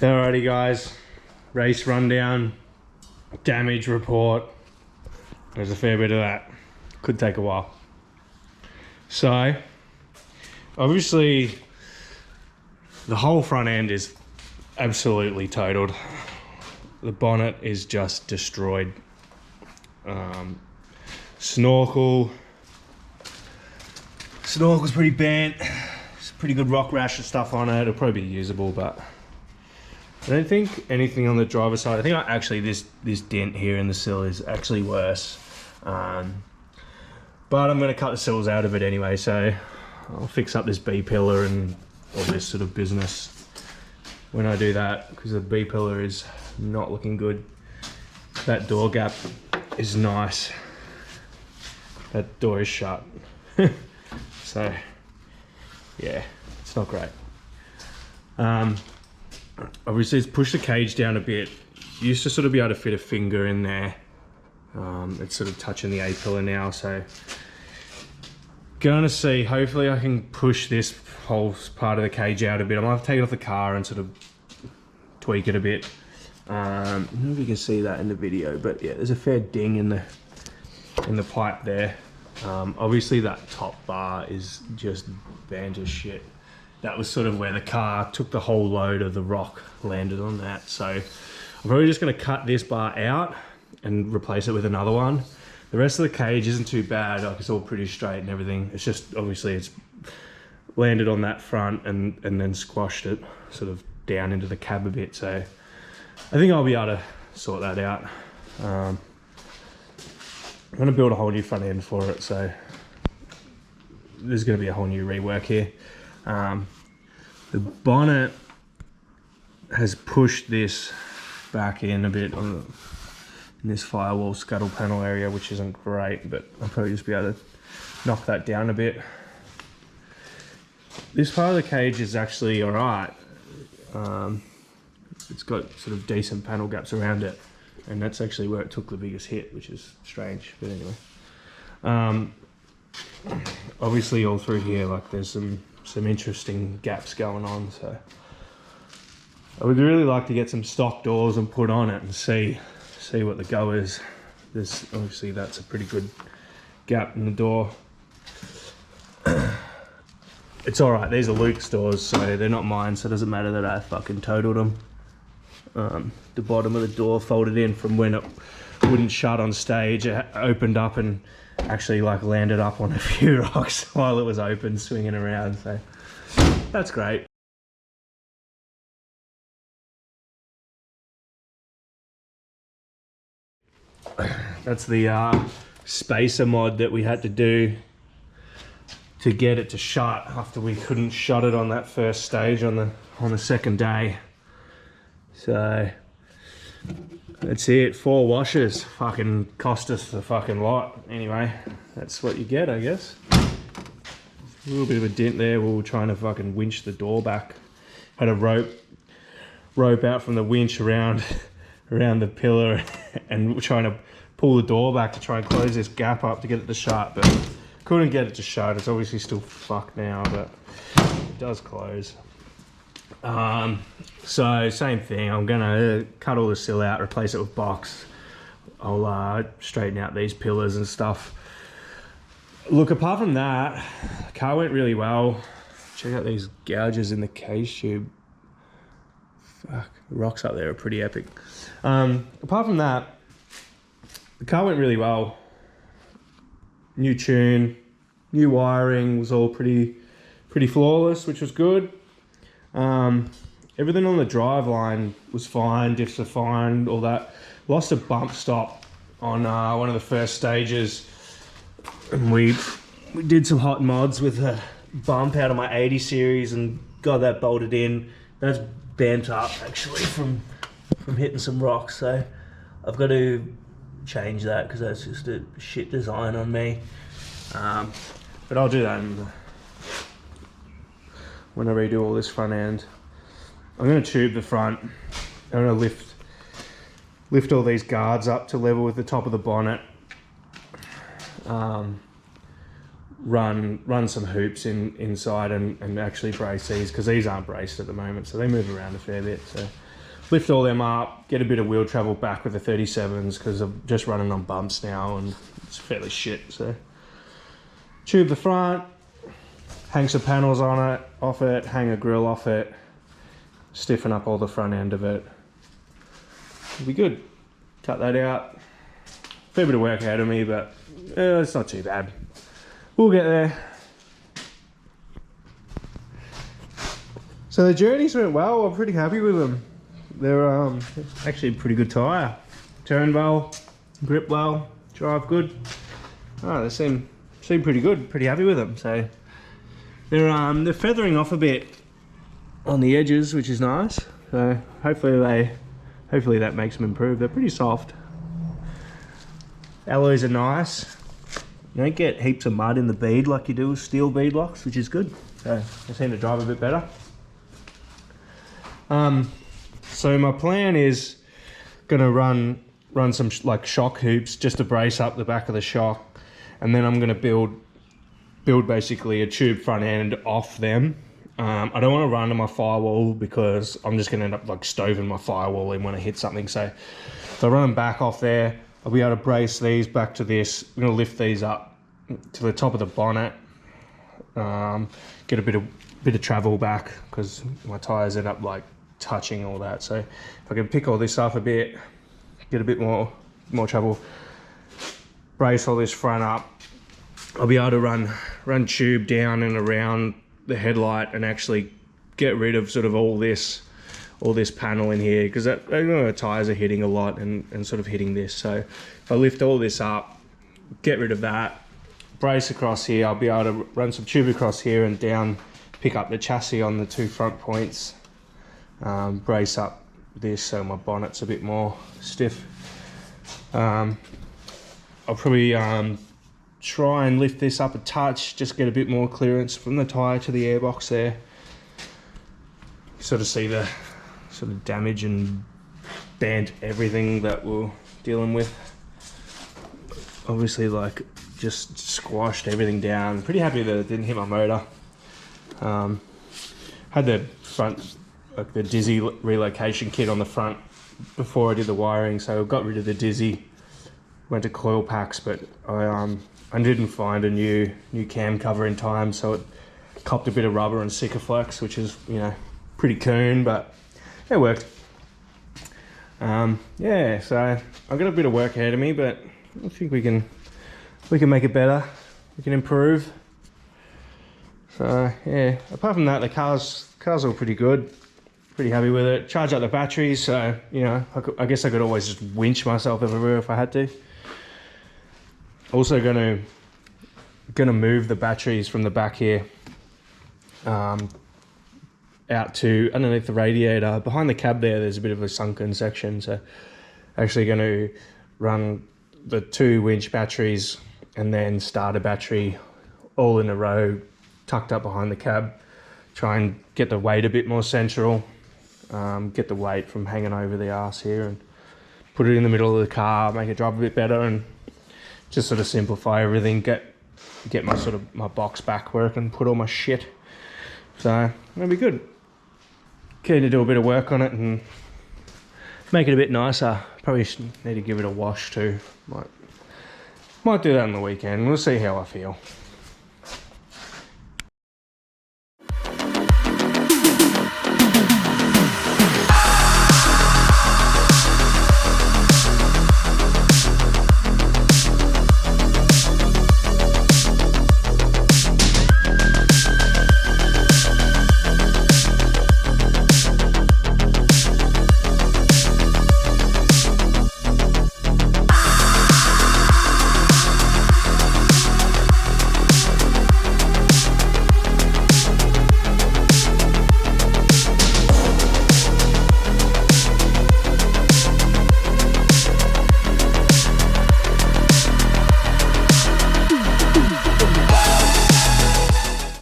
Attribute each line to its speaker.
Speaker 1: Alrighty guys, race rundown, damage report. There's a fair bit of that. Could take a while. So, obviously, the whole front end is absolutely totaled. The bonnet is just destroyed. Snorkel's pretty bent. It's a pretty good rock rash and stuff on it. It'll probably be usable, but I don't think anything on the driver's side. I think actually this dent here in the sill is actually worse. But I'm going to cut the sills out of it anyway, so I'll fix up this B pillar and all this sort of business when I do that, because the B pillar is not looking good. That door gap is nice. That door is shut. So yeah, it's not great. Obviously it's pushed the cage down a bit. You used to sort of be able to fit a finger in there. It's sort of touching the A-pillar now, so gonna see, hopefully I can push this whole part of the cage out a bit. I might have to take it off the car and sort of tweak it a bit. I don't know if you can see that in the video, but yeah, there's a fair ding in the pipe there. Obviously that top bar is just bent as shit. That was sort of where the car took the whole load of the rock, landed on that. So I'm probably just gonna cut this bar out and replace it with another one. The rest of the cage isn't too bad, like it's all pretty straight and everything. It's just, obviously it's landed on that front and then squashed it sort of down into the cab a bit. So I think I'll be able to sort that out. I'm gonna build a whole new front end for it, so there's gonna be a whole new rework here. The bonnet has pushed this back in a bit in this firewall scuttle panel area, which isn't great, but I'll probably just be able to knock that down a bit. This part of the cage is actually all right. It's got sort of decent panel gaps around it, and that's actually where it took the biggest hit, which is strange, but anyway. Obviously all through here, like there's some interesting gaps going on, so I would really like to get some stock doors and put on it and see what the go is. There's obviously, that's a pretty good gap in the door. It's all right, these are Luke's doors, so they're not mine, so it doesn't matter that I fucking totaled them. The bottom of the door folded in from when it wouldn't shut on stage. It opened up and actually like landed up on a few rocks while it was open, swinging around, so that's great. That's the spacer mod that we had to do to get it to shut after we couldn't shut it on that first stage on the second day. So that's it, 4 washers. Fucking cost us the fucking lot. Anyway, that's what you get, I guess. A little bit of a dent there. We were trying to fucking winch the door back. Had a rope out from the winch around the pillar and we're trying to pull the door back to try and close this gap up to get it to shut, but couldn't get it to shut. It's obviously still fucked now, but it does close. So same thing, I'm gonna cut all the sill out, replace it with box. I'll straighten out these pillars and stuff. Look, apart from that, the car went really well. Check out these gouges in the cage tube. Fuck, the rocks up there are pretty epic. Apart from that, the car went really well. New tune, new wiring, was all pretty flawless, which was good. Everything on the drive line was fine, diffs are fine, all that. Lost a bump stop on one of the first stages, and we did some hot mods with a bump out of my 80 series and got that bolted in. That's bent up actually from hitting some rocks, so I've got to change that because that's just a shit design on me. But I'll do that when I redo all this front end. I'm going to tube the front. I'm going to lift all these guards up to level with the top of the bonnet. Run some hoops inside and actually brace these, because these aren't braced at the moment, so they move around a fair bit. So lift all them up, get a bit of wheel travel back with the 37s because I'm just running on bumps now and it's fairly shit. So tube the front, hang some panels on it, off it, hang a grill off it, stiffen up all the front end of it. It'll be good. Cut that out. Fair bit of work out of me, but it's not too bad. We'll get there. So the journeys went well. I'm pretty happy with them. They're actually a pretty good tyre. Turn well, grip well, drive good. Oh, they seem pretty good. Pretty happy with them. So they're feathering off a bit on the edges, which is nice. So hopefully that makes them improve. They're pretty soft. Alloys are nice. You don't get heaps of mud in the bead like you do with steel beadlocks, which is good. So they seem to drive a bit better. So my plan is gonna run some like shock hoops just to brace up the back of the shock, and then I'm gonna build basically a tube front end off them. I don't want to run to my firewall because I'm just gonna end up like stoving my firewall in when I hit something. So if I run them back off there, I'll be able to brace these back to this. I'm gonna lift these up to the top of the bonnet, get a bit of travel back because my tires end up like touching all that. So if I can pick all this up a bit, get a bit more travel, brace all this front up, I'll be able to run tube down and around the headlight and actually get rid of sort of all this panel in here, because the tires are hitting a lot and sort of hitting this. So if I lift all this up, get rid of that, brace across here, I'll be able to run some tube across here and down, pick up the chassis on the two front points, brace up this so my bonnet's a bit more stiff. I'll probably try and lift this up a touch, just get a bit more clearance from the tyre to the airbox there. Sort of see the sort of damage and bent everything that we're dealing with. Obviously like just squashed everything down. Pretty happy that it didn't hit my motor. Had the front, like the Dizzy relocation kit on the front before I did the wiring, so I got rid of the Dizzy, went to coil packs, but I didn't find a new cam cover in time, so it copped a bit of rubber and Sikaflex, which is, you know, pretty coon, but it worked. Yeah, so I've got a bit of work ahead of me, but I think we can make it better. We can improve. So yeah, apart from that, the car's all pretty good. Pretty happy with it. Charge up the batteries, so you know, I guess I could always just winch myself everywhere if I had to. Also gonna move the batteries from the back here out to underneath the radiator. Behind the cab there's a bit of a sunken section, so actually going to run the 2 winch batteries and then starter battery all in a row tucked up behind the cab. Try and get the weight a bit more central, get the weight from hanging over the arse here and put it in the middle of the car, make it drive a bit better, and just sort of simplify everything, get my box back where I can put all my shit. So that'll be good. Keen to do a bit of work on it and make it a bit nicer. Probably need to give it a wash too. Might do that on the weekend. We'll see how I feel.